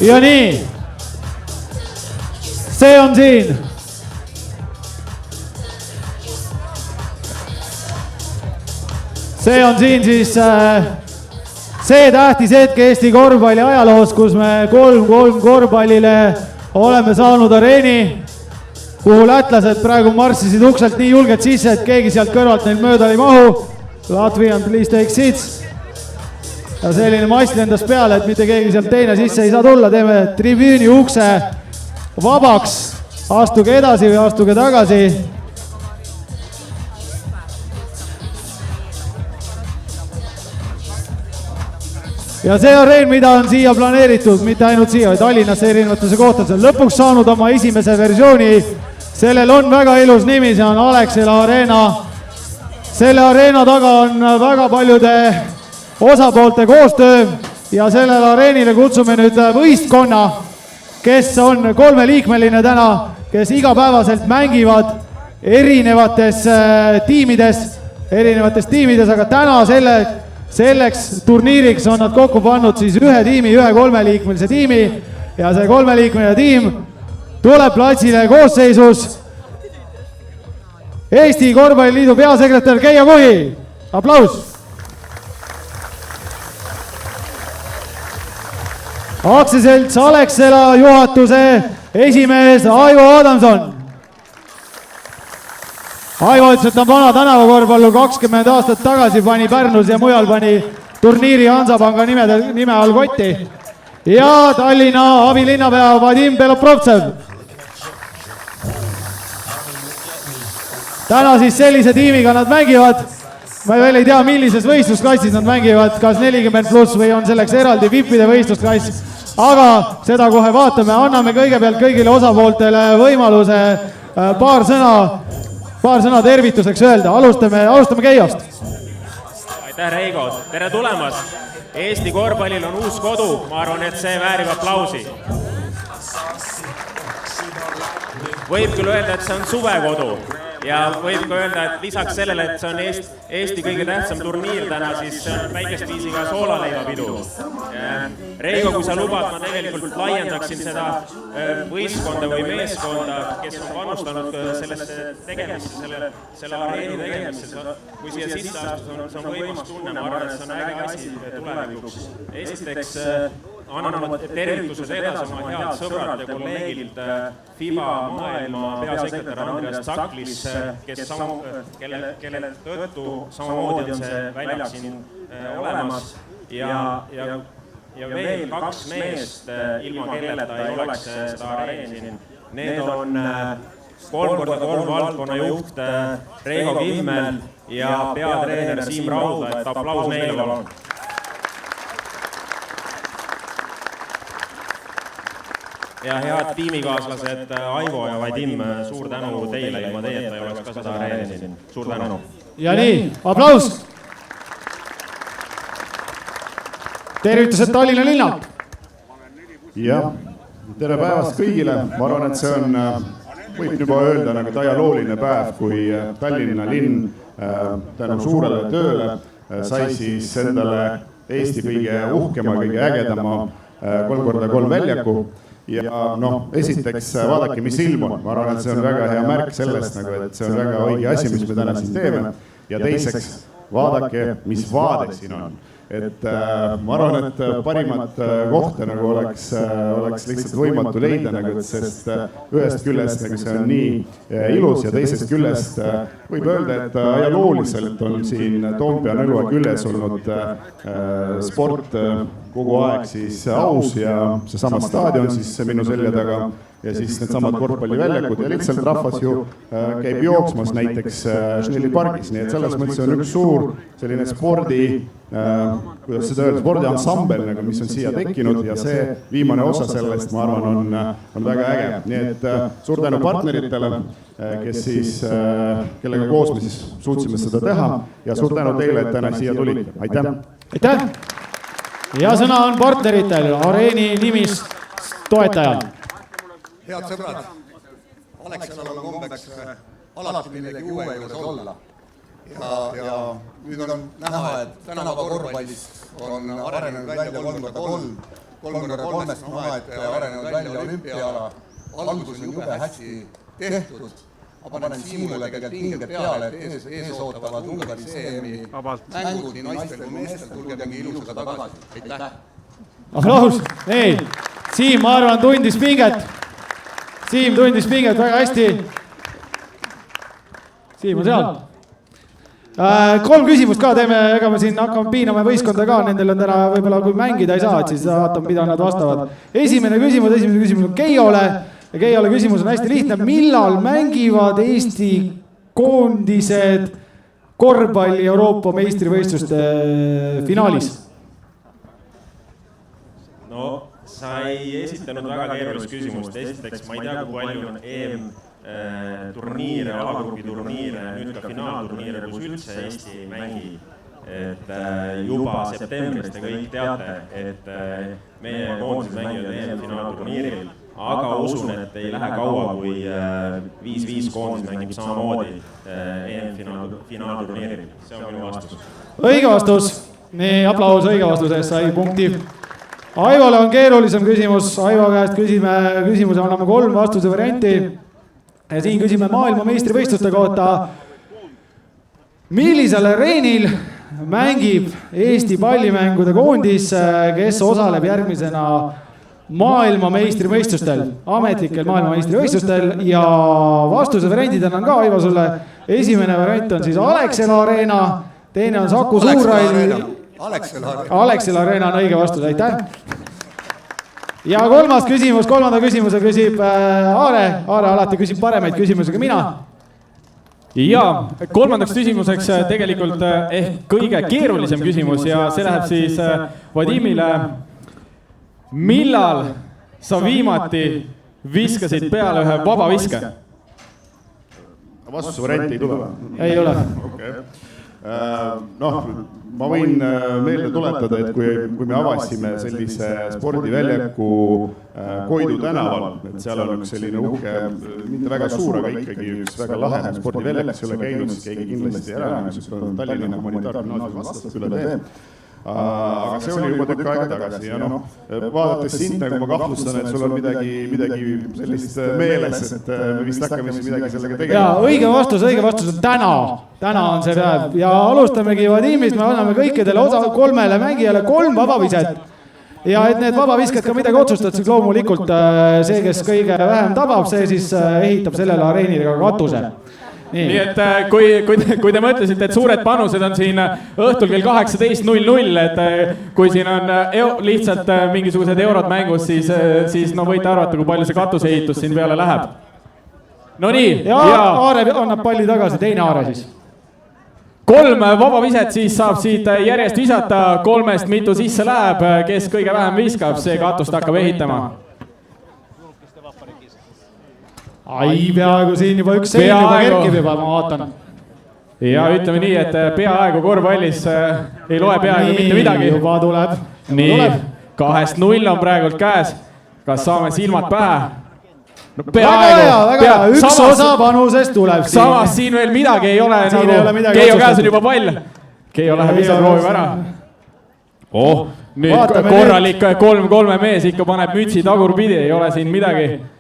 Ja nii, see on siin. See on siin siis see tähtis hetk Eesti korvpalli ajaloos, kus me 3-3 korvpallile oleme saanud areeni, kuhu lätlased praegu marssisid ukselt nii julgelt sisse, et keegi sealt kõrvalt neil mööda ei mahu. Latvian, please take seats. Ja selline mass lendas peale, et mitte keegi sealt teine sisse ei saa tulla. Teeme tribüüni ukse vabaks. Astuge edasi või astuge tagasi. Ja see areen, mida on siia planeeritud, mitte ainult siia, vaid Tallinnasse erinevatesse kohtadesse, on lõpuks saanud oma esimese versiooni. Sellel on väga ilus nimi, see on Alexela Arena. Selle areena taga on väga paljude osapoolte koostöö ja sellele areenile kutsume nüüd võistkonna, kes on 3-liikmeline täna, kes igapäevaselt mängivad erinevates tiimides, aga täna selleks turniiriks on nad kokku pannud siis ühe 3-liikmelise tiimi ja see 3-liikmeline tiim tuleb platsile koosseisus Eesti Korvpalliliidu peasekretär Keijo Kuhi. Aplaus! Aktsiaselts Alexela juhatuse esimees Aivo Adamson. Aivo ütles, et on vana tänavakorvpallu 20 aastat tagasi pani Pärnus ja mujal pani turniiri Hansapanga nime all kotti. Ja Tallinna abilinnapea Vadim Beloprovtsev. Täna siis sellise tiimiga nad mängivad. Ma veel ei tea, millises võistlusklassis nad mängivad, kas 40+ või on selleks eraldi VIPide võistlusklass. Aga seda kohe vaatame, anname kõigepealt kõigile osapooltele võimaluse paar sõna tervituseks öelda. Alustame Keijost. Aitäh, Reigo. Tere tulemast. Eesti korvpallil on uus kodu. Ma arvan, et see väärib aplausi. Võib küll öelda, et see on suvekodu. Ja võib ka öelda, et lisaks sellele, et see on Eesti kõige tähtsam turniir täna, siis see on väikest viisi ka soolaleivapidu. Reigo, kui sa lubad, ma tegelikult laiendaksin seda võistkonda või meeskonda, kes on panustanud sellesse tegemisse, selle areeni tegemisse. Kui siia sisse astus, on võimas tunne, ma arvan, et see on äge asi tulevikuks. Esiteks anname tervitused edasi oma head sõbrad ja kolleegilt FIBA maailma peasekretär Andreas Tsaklis, kelle tõttu samamoodi on see väljak siin olemas ja veel 2 meest, ilma kelleta ei oleks seda areeni siin. Need on 3x3 valdkonna juht Reigo Kimmel ja peatreener Siim Raudla, et aplaus neile palun. Ja head tiimikaaslased Aivo ja Vadim, suur tänu teile, ilma teieta ei oleks ka seda areeni siin. Suur tänu. Ja nii, aplaus! Tervitused Tallinna linnalt! Jah, tere päevast kõigile. Ma arvan, et see on, võib juba öelda, nagu ajalooline päev, kui Tallinna linn tänu suurele tööle sai siis endale Eesti kõige uhkema, kõige ägedama 3x3 väljaku. Ja esiteks vaadake, mis ilm on. Ma arvan, et see on väga hea märk sellest, et see on väga õige asi, mis me täna siin teeme. Ja teiseks vaadake, mis vaade siin on. Et ma arvan, et parimat kohta oleks lihtsalt võimatu leida, sest ühest küljest see on nii ilus ja teisest küljest võib öelda, et ajalooliselt on siin Toompea nõlva küljes olnud sport kogu aeg siis aus ja seesama staadion siis minu selja taga ja siis need samad korvpalliväljakud ja lihtsalt rahvas ju käib jooksmas näiteks Schnelli pargis, nii et selles mõttes on üks suur selline kuidas seda öelda, spordiansambel, mis on siia tekkinud ja see viimane osa sellest, ma arvan, on väga äge. Nii et suur tänu partneritele, kellega koos me siis suutsime seda teha ja suur tänu teile, et täna siia tulite. Aitäh! Aitäh! Ja sõna on partneritel, areeni nimis toetajal. Head sõbrad, Alexelal on kombeks alati millegi uue juures olla. Ja nüüd on näha, et tänava korvpallist on arenenud välja 3x3 3x3 maha, et arenenud välja olümpiaala. Algus on jube hästi tehtud. Ma panen Siimule tegelikult pinged peale, et ees ootavad Ungari CM-i mängud nii naistel kui meestel. Tulge mingi ilusaga tagasi. Aitäh! Aplaus! Ei, Siim, ma arvan, tundis pinget. Siim tundis pinget väga hästi. Siim on seal. 3 küsimust ka teeme, ega me siin hakkame piinama võistkonda ka, nendel on täna võib-olla kui mängida ei saa, et siis vaatame, mida nad vastavad. Esimene küsimus on Keiole. Ja Keiole küsimus on hästi lihtne. Millal mängivad Eesti koondised korvpalli Euroopa meistrivõistluste finaalis? No, sa ei esitanud väga keerulist küsimust. Esiteks, ma ei tea, kui palju on EM-turniire, alagrupi turniire, nüüd ka finaalturniire, kus üldse Eesti mängi. Et juba septembris te kõik teate, et meie koondised mängivad EM-finaalturniiril. Aga usun, et ei lähe kaua, kui 5-5 koondis mängib samamoodi EM-finaalturniiril. See on minu vastus. Õige vastus. Nii, aplaus õige vastuse eest sai punkti. Aivole on keerulisem küsimus. Aivo käest küsimuse anname 3 vastuse varianti. Ja siin küsime maailma meistrivõistluste kohta. Millisel areenil mängib Eesti pallimängude koondis, kes osaleb järgmisena maailma meistrivõistlustel, ametlikel maailma meistrivõistlustel ja vastuse variandid annan ka Aivo sulle. Esimene variant on siis Alexela Arena, teine on Saku Suurhall. Alexela Arena on õige vastus, aitäh. Ja kolmanda küsimuse küsib Aare. Aare alati küsib paremaid küsimusega mina. Ja kolmandaks küsimuseks tegelikult ehk kõige keerulisem küsimus ja see läheb siis Vadimile. Millal sa viimati viskasid peale ühe vabaviske? Vastuse varianti ei tule? Ei ole. Okay. Ma võin meelde tuletada, et kui me avasime sellise spordiväljaku Koidu tänaval, et seal on üks selline uhke, mitte väga suur, aga ikkagi üks väga lahe spordiväljak, kes ei ole käinud, siis keegi kindlasti ära, sest on Tallinna humanitaargümnaasiumi vastasest üle tee. Aga see oli juba tükk aega tagasi ja vaadates sind, nagu ma kahtlustan, et sul on midagi sellist meeles, et me vist hakkame midagi sellega tegema. Ja õige vastus on täna on see päev ja alustamegi Vadimist, me anname kõikidele 3 mängijale 3 vabaviset ja et need vabavisked ka midagi otsustad, siis loomulikult see, kes kõige vähem tabab, see siis ehitab sellele areenile ka katuse. Nii et kui te mõtlesite, et suured panused on siin õhtul kell 18.00, et kui siin on lihtsalt mingisugused eurod mängus, siis võite arvata, kui palju see katuseehitus siin peale läheb. No nii. Ja Aare annab palli tagasi, teine Aare siis. 3 vabaviset siis saab siit järjest visata, 3-st mitu sisse läheb, kes kõige vähem viskab, see katust hakkab ehitama. Ai, peaaegu siin juba üks sein juba kerkib juba, ma vaatan. Ja ütleme nii, et peaaegu korvpallis ei loe peaaegu mitte midagi. Juba tuleb. Nii, 2-0 on praegult käes. Kas saame silmad pähe? Väga hea, üks osa panusest tuleb siin. Samas siin veel midagi ei ole, nagu Keijo käes on juba pall. Keijo läheb ise proovib ära. Nüüd korralik 3-3 mees ikka paneb mütsi tagurpidi, ei ole siin midagi.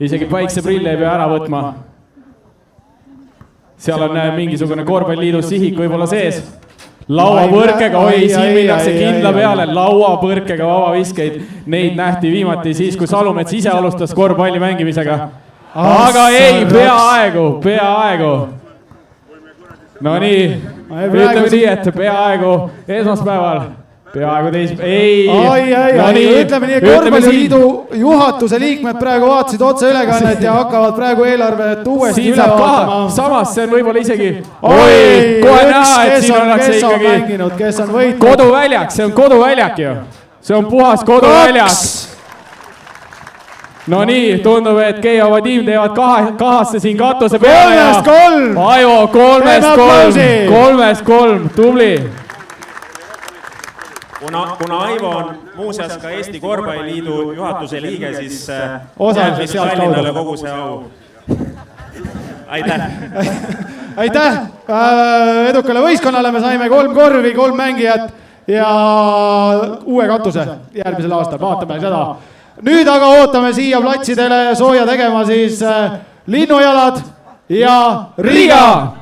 Isegi päikseprille ei pea ära võtma. Seal on mingisugune korvpalliliidu sihik võib-olla sees. Lauapõrkega, siin minnakse kindla peale, lauapõrkega vabaviskeid. Neid nähti viimati siis, kui Salumets ise alustas korvpalli mängimisega. Aga ei, peaaegu. No nii, ütleme nii, et peaaegu esmaspäeval. Peaaegu ei. Ütleme nii, et korvpalliliidu juhatuse liikmed praegu vaatasid otse ülekannet ja hakkavad praegu eelarvet uuesti üle vaatama. Samas see on võib-olla isegi kohe näha, et siin ollakse ikkagi koduväljak, see on koduväljak ju. See on puhas koduväljak. No nii, tundub, et Keijo ja Vadim teevad kahasse siin katuse peale. 3-3! Aivo, 3-3, tubli. Kuna Aivo on muuseas ka Eesti Korvpalliliidu juhatuse liige, siis osaliselt sealt Tallinnale kogu see au. Aitäh! Aitäh! Edukale võistkonnale me saime 3 korvi, 3 mängijat ja uue katuse järgmisel aastal, vaatame seda. Nüüd aga ootame siia platsidele sooja tegema siis Linnujalad ja Riga.